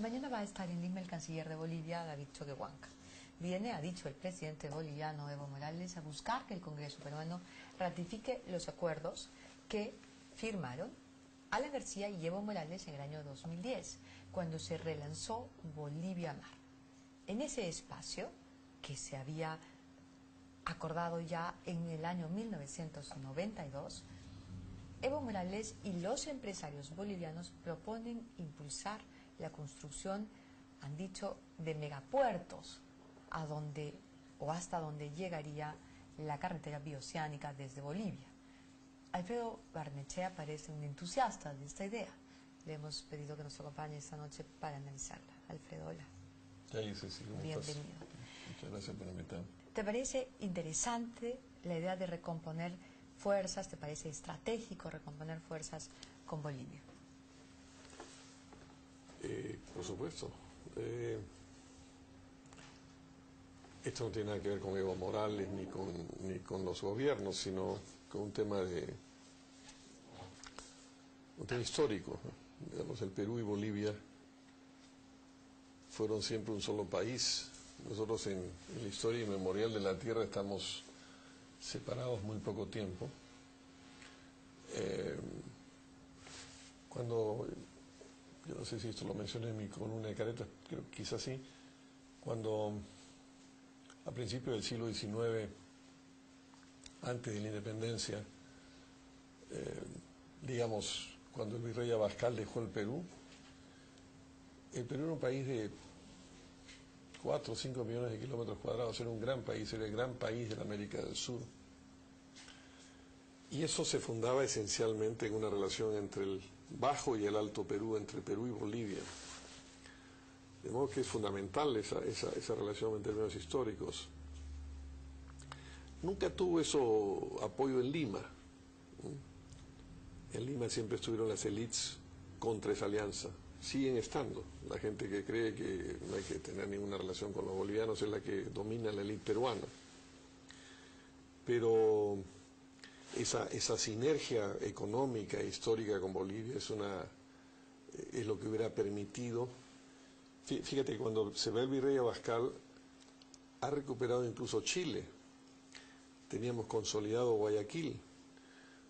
mañana va a estar en Lima el canciller de Bolivia, David Choquehuanca. Viene, ha dicho el presidente boliviano Evo Morales, a buscar que el Congreso peruano ratifique los acuerdos que firmaron Alan García y Evo Morales en el año 2010, cuando se relanzó Bolivia Mar. En ese espacio, que se había acordado ya en el año 1992, Evo Morales y los empresarios bolivianos proponen impulsar la construcción, han dicho, de megapuertos a donde o hasta donde llegaría la carretera bioceánica desde Bolivia. Alfredo Barnechea parece un entusiasta de esta idea. Le hemos pedido que nos acompañe esta noche para analizarla. Alfredo, hola. Sí, bienvenido. Muchas gracias por invitarme. ¿Te parece interesante la idea de recomponer fuerzas? ¿Te parece estratégico recomponer fuerzas con Bolivia? Por supuesto. Esto no tiene nada que ver con Evo Morales ni con los gobiernos, sino con un tema histórico, ¿no? Digamos, el Perú y Bolivia fueron siempre un solo país. Nosotros en la historia inmemorial de la Tierra estamos separados muy poco tiempo. Cuando, yo no sé si esto lo mencioné en mi columna de Caretas, creo que quizás sí, cuando a principios del siglo XIX, antes de la independencia, digamos, cuando el virrey Abascal dejó el Perú era un país de 4 o 5 millones de kilómetros cuadrados, era un gran país, era el gran país de la América del Sur. Y eso se fundaba esencialmente en una relación entre el Bajo y el Alto Perú, entre Perú y Bolivia. De modo que es fundamental esa relación en términos históricos. Nunca tuvo eso apoyo en Lima. En Lima siempre estuvieron las élites contra esa alianza. Siguen estando. La gente que cree que no hay que tener ninguna relación con los bolivianos es la que domina la élite peruana. Pero esa sinergia económica e histórica con Bolivia es lo que hubiera permitido. Fíjate que cuando se ve el virrey Abascal, ha recuperado incluso Chile. Teníamos consolidado Guayaquil.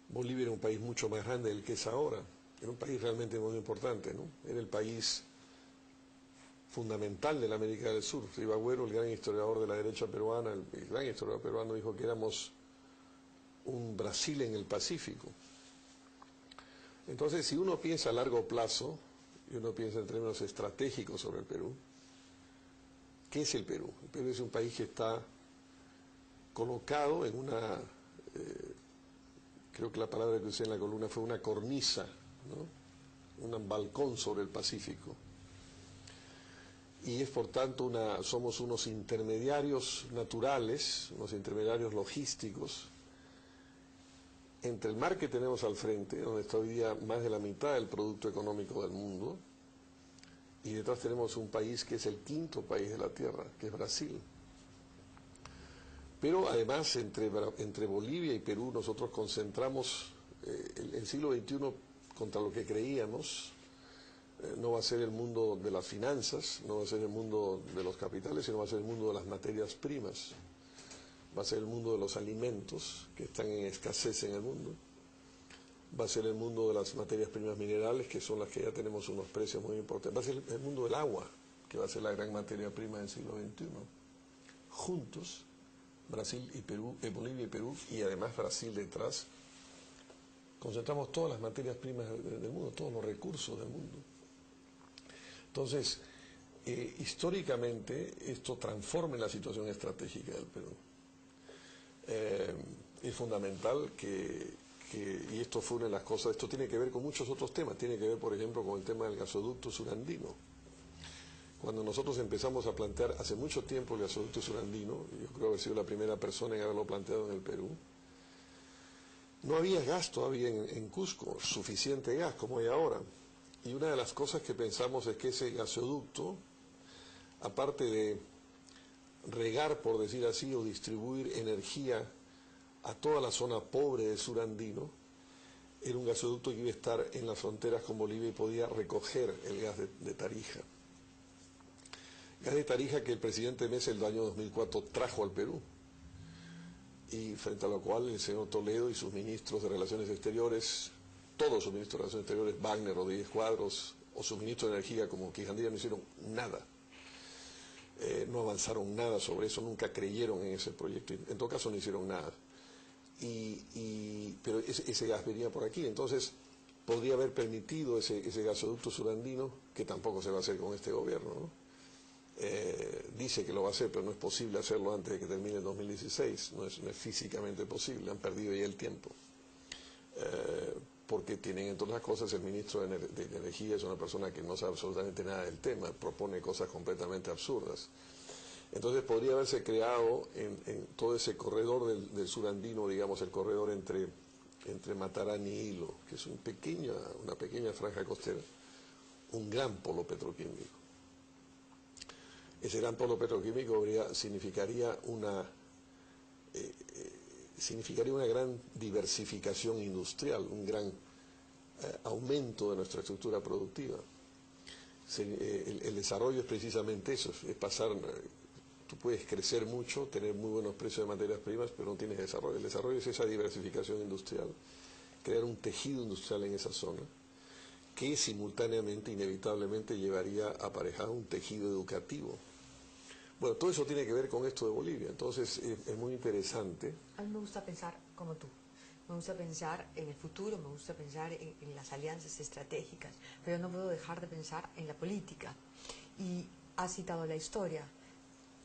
Bolivia era un país mucho más grande del que es ahora. Era un país realmente muy importante, ¿no? Era el país fundamental de la América del Sur. Ribagüero, el gran historiador de la derecha peruana, el gran historiador peruano, dijo que éramos un Brasil en el Pacífico. Entonces, si uno piensa a largo plazo, y uno piensa en términos estratégicos sobre el Perú, ¿qué es el Perú? El Perú es un país que está colocado en creo que la palabra que usé en la columna fue una cornisa, ¿no? Un balcón sobre el Pacífico. Y es por tanto somos unos intermediarios naturales, unos intermediarios logísticos, entre el mar que tenemos al frente, donde está hoy día más de la mitad del producto económico del mundo, y detrás tenemos un país que es el quinto país de la Tierra, que es Brasil. Pero además entre Bolivia y Perú nosotros concentramos el siglo XXI contra lo que creíamos. No va a ser el mundo de las finanzas, no va a ser el mundo de los capitales, sino va a ser el mundo de las materias primas. Va a ser el mundo de los alimentos, que están en escasez en el mundo. Va a ser el mundo de las materias primas minerales, que son las que ya tenemos unos precios muy importantes. Va a ser el mundo del agua, que va a ser la gran materia prima del siglo XXI. Juntos, Brasil y Perú, Bolivia y Perú, y además Brasil detrás, concentramos todas las materias primas del mundo, todos los recursos del mundo. Entonces, históricamente, esto transforma la situación estratégica del Perú. Es fundamental y esto fue una de las cosas, esto tiene que ver con muchos otros temas, tiene que ver, por ejemplo, con el tema del gasoducto surandino. Cuando nosotros empezamos a plantear hace mucho tiempo el gasoducto surandino, yo creo haber sido la primera persona en haberlo planteado en el Perú, no había gas todavía en Cusco, suficiente gas como hay ahora. Y una de las cosas que pensamos es que ese gasoducto, aparte de regar, por decir así, o distribuir energía a toda la zona pobre del surandino, era un gasoducto que iba a estar en las fronteras con Bolivia y podía recoger el gas de Tarija. Gas de Tarija que el presidente Mesa el año 2004 trajo al Perú, y frente a lo cual el señor Toledo y sus ministros de Relaciones Exteriores, todos sus ministros de Relaciones Exteriores, Wagner, Rodríguez Cuadros, o sus ministros de Energía como Quijandía, no hicieron nada. No avanzaron nada sobre eso, nunca creyeron en ese proyecto, en todo caso no hicieron nada. Pero ese gas venía por aquí, entonces podría haber permitido ese gasoducto surandino, que tampoco se va a hacer con este gobierno, ¿no? Dice que lo va a hacer, pero no es posible hacerlo antes de que termine el 2016, no es físicamente posible, han perdido ya el tiempo. Porque tienen, entre otras cosas, el ministro de Energía es una persona que no sabe absolutamente nada del tema, propone cosas completamente absurdas. Entonces podría haberse creado en todo ese corredor del surandino, digamos, el corredor entre Matarani y Hilo, que es una pequeña franja costera, un gran polo petroquímico. Ese gran polo petroquímico significaría una gran diversificación industrial, un gran aumento de nuestra estructura productiva. El desarrollo es precisamente eso, es pasar, tú puedes crecer mucho, tener muy buenos precios de materias primas, pero no tienes desarrollo. El desarrollo es esa diversificación industrial, crear un tejido industrial en esa zona, que simultáneamente, inevitablemente, llevaría aparejado un tejido educativo. Bueno, todo eso tiene que ver con esto de Bolivia, entonces es muy interesante. A mí me gusta pensar como tú, me gusta pensar en el futuro, me gusta pensar en las alianzas estratégicas, pero no puedo dejar de pensar en la política. Y has citado la historia,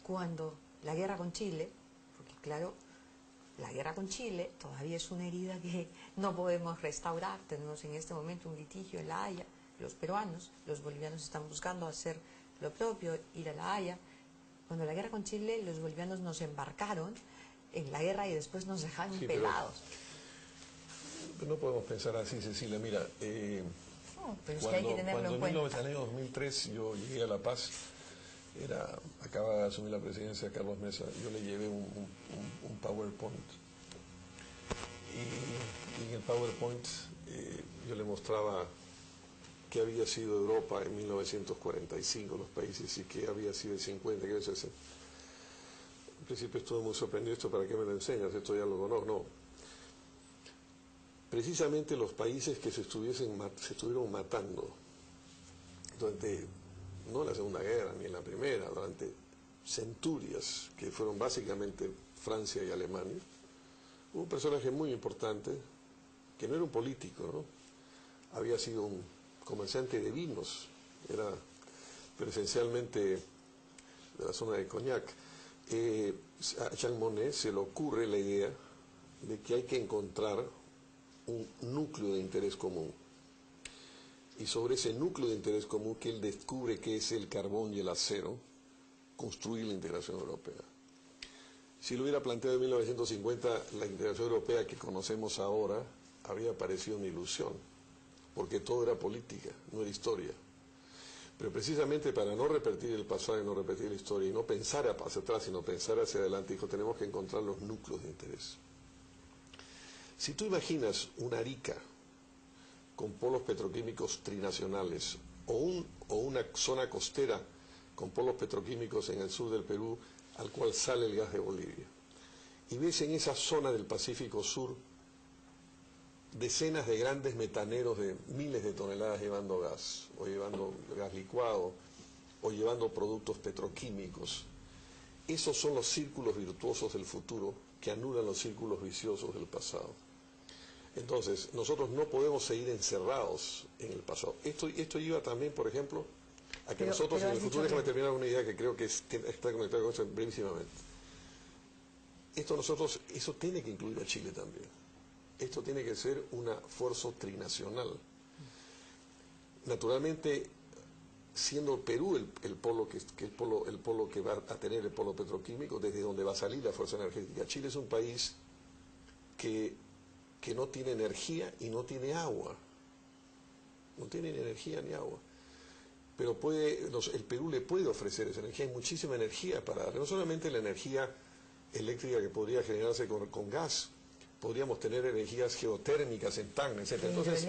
cuando la guerra con Chile, porque claro, la guerra con Chile todavía es una herida que no podemos restaurar, tenemos en este momento un litigio en La Haya, los peruanos, los bolivianos están buscando hacer lo propio, ir a La Haya. Cuando la guerra con Chile, los bolivianos nos embarcaron en la guerra y después nos dejaron pelados. Pero no podemos pensar así, Cecilia. Mira, no, pero es que hay que tenerlo en cuenta. En el año 2003 yo llegué a La Paz, acababa de asumir la presidencia de Carlos Mesa, yo le llevé un PowerPoint. Y en el PowerPoint yo le mostraba qué había sido Europa en 1945, los países, y qué había sido el 50, qué había sido el 60. En principio estuve muy sorprendido, ¿esto para qué me lo enseñas? Esto ya lo conozco. No. Precisamente los países que se estuvieron matando durante, no en la Segunda Guerra ni en la Primera, durante centurias, que fueron básicamente Francia y Alemania, hubo un personaje muy importante, que no era un político, ¿no? Había sido un comerciante de vinos, pero esencialmente de la zona de Cognac. A Jean Monnet se le ocurre la idea de que hay que encontrar un núcleo de interés común, y sobre ese núcleo de interés común que él descubre que es el carbón y el acero, construir la integración europea. Si lo hubiera planteado en 1950, la integración europea que conocemos ahora habría parecido una ilusión, porque todo era política, no era historia. Pero precisamente para no repetir el pasado y no repetir la historia, y no pensar hacia atrás, sino pensar hacia adelante, dijo, tenemos que encontrar los núcleos de interés. Si tú imaginas una Arica con polos petroquímicos trinacionales, o una zona costera con polos petroquímicos en el sur del Perú, al cual sale el gas de Bolivia, y ves en esa zona del Pacífico Sur decenas de grandes metaneros de miles de toneladas llevando gas, o llevando gas licuado, o llevando productos petroquímicos. Esos son los círculos virtuosos del futuro que anulan los círculos viciosos del pasado. Entonces, nosotros no podemos seguir encerrados en el pasado. Esto lleva también, por ejemplo, a que nosotros en el futuro, déjame terminar una idea que creo que está conectada con esto brevísimamente. Eso tiene que incluir a Chile también. Esto tiene que ser un esfuerzo trinacional. Naturalmente, siendo Perú el polo que va a tener el polo petroquímico, desde donde va a salir la fuerza energética. Chile es un país que no tiene energía y no tiene agua. No tiene ni energía ni agua. Pero el Perú le puede ofrecer esa energía. Hay muchísima energía para darle. No solamente la energía eléctrica que podría generarse con gas, podríamos tener energías geotérmicas en Tacna, etc. Entonces,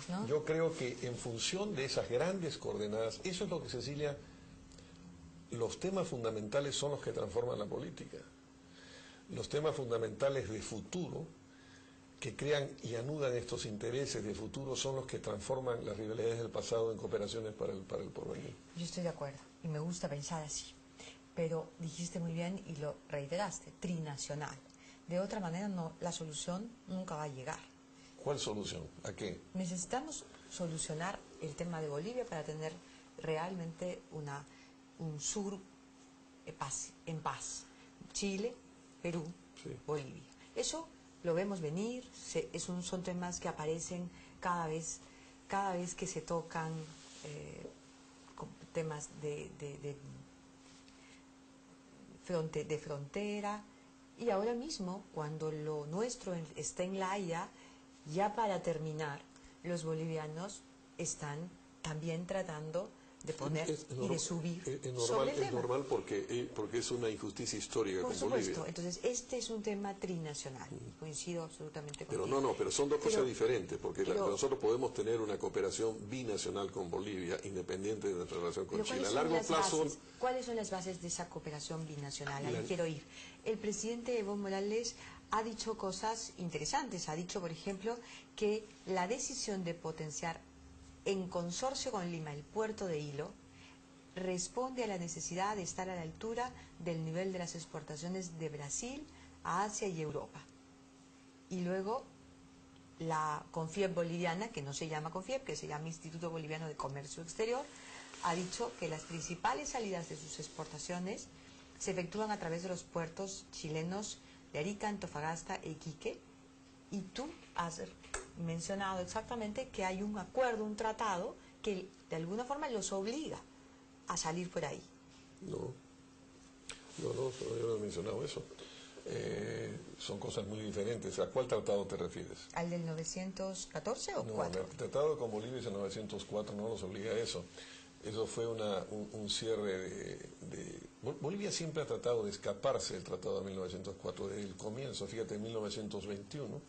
¿no? Yo creo que en función de esas grandes coordenadas, eso es lo que, Cecilia, los temas fundamentales son los que transforman la política. Los temas fundamentales de futuro, que crean y anudan estos intereses de futuro, son los que transforman las rivalidades del pasado en cooperaciones para el porvenir. Yo estoy de acuerdo y me gusta pensar así, pero dijiste muy bien y lo reiteraste, trinacional. De otra manera no, la solución nunca va a llegar. ¿Cuál solución? ¿A qué? Necesitamos solucionar el tema de Bolivia para tener realmente un sur en paz. Chile, Perú, Sí. Bolivia. Eso lo vemos venir, son temas que aparecen cada vez que se tocan temas de frontera. Y ahora mismo, cuando lo nuestro está en La Haya, ya para terminar, los bolivianos están también tratando de poner y de subir sobre el tema. Es normal porque es una injusticia histórica Por con supuesto. Bolivia. Entonces, este es un tema trinacional. Coincido absolutamente Pero contigo. pero son dos cosas diferentes, porque pero- nosotros podemos tener una cooperación binacional con Bolivia, independiente de nuestra relación con Pero Chile. A largo plazo, ¿cuáles son las bases de esa cooperación binacional? Ahí La- quiero ir. El presidente Evo Morales ha dicho cosas interesantes. Ha dicho, por ejemplo, que la decisión de potenciar en consorcio con Lima el puerto de Hilo responde a la necesidad de estar a la altura del nivel de las exportaciones de Brasil a Asia y Europa. Y luego la CONFIEP boliviana, que no se llama CONFIEP, que se llama Instituto Boliviano de Comercio Exterior, ha dicho que las principales salidas de sus exportaciones se efectúan a través de los puertos chilenos de Arica, Antofagasta e Iquique. Y tú has mencionado exactamente que hay un acuerdo, un tratado, que de alguna forma los obliga a salir por ahí. no, yo no he mencionado eso. Son cosas muy diferentes. ¿A cuál tratado te refieres? ¿Al del 914 o No, 4? el tratado con Bolivia es el 904, no nos obliga a eso. Eso fue un cierre Bolivia siempre ha tratado de escaparse del tratado de 1904 desde el comienzo. Fíjate, en 1921,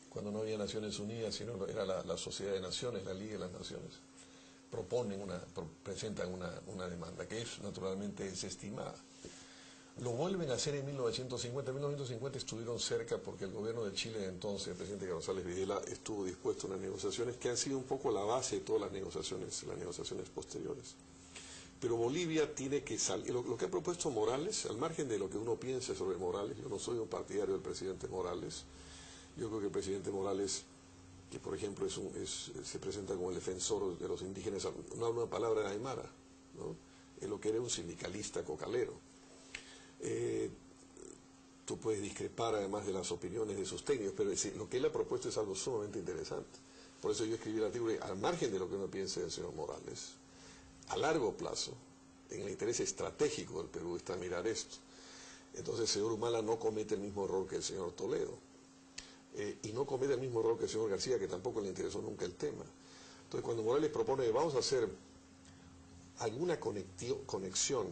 cuando no había Naciones Unidas, sino era la Sociedad de Naciones, la Liga de las Naciones, presentan una demanda que es naturalmente desestimada. Lo vuelven a hacer en 1950. En 1950 estuvieron cerca porque el gobierno de Chile de entonces, el presidente González Videla, estuvo dispuesto a unas negociaciones que han sido un poco la base de todas las negociaciones posteriores. Pero Bolivia tiene que salir. Lo que ha propuesto Morales, al margen de lo que uno piense sobre Morales, yo no soy un partidario del presidente Morales. Yo creo que el presidente Morales, que por ejemplo se presenta como el defensor de los indígenas, no habla una palabra de Aymara, ¿no? Es lo que era un sindicalista cocalero. Tú puedes discrepar además de las opiniones de sus técnicos, pero lo que él ha propuesto es algo sumamente interesante. Por eso yo escribí el artículo, al margen de lo que uno piense del señor Morales, a largo plazo, en el interés estratégico del Perú está mirar esto. Entonces el señor Humala no comete el mismo error que el señor Toledo, y no comete el mismo error que el señor García, que tampoco le interesó nunca el tema. Entonces cuando Morales propone, vamos a hacer alguna conexión,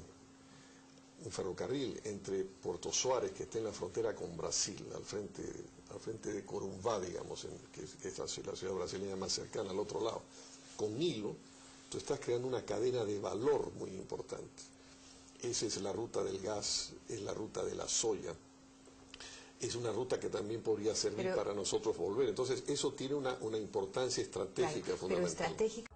un ferrocarril entre Puerto Suárez, que está en la frontera con Brasil, al frente de Corumbá, digamos, que es la ciudad brasileña más cercana, al otro lado, con Hilo, tú estás creando una cadena de valor muy importante. Esa es la ruta del gas, es la ruta de la soya, es una ruta que también podría servir para nosotros volver. Entonces, eso tiene una importancia estratégica fundamental. Pero estratégica.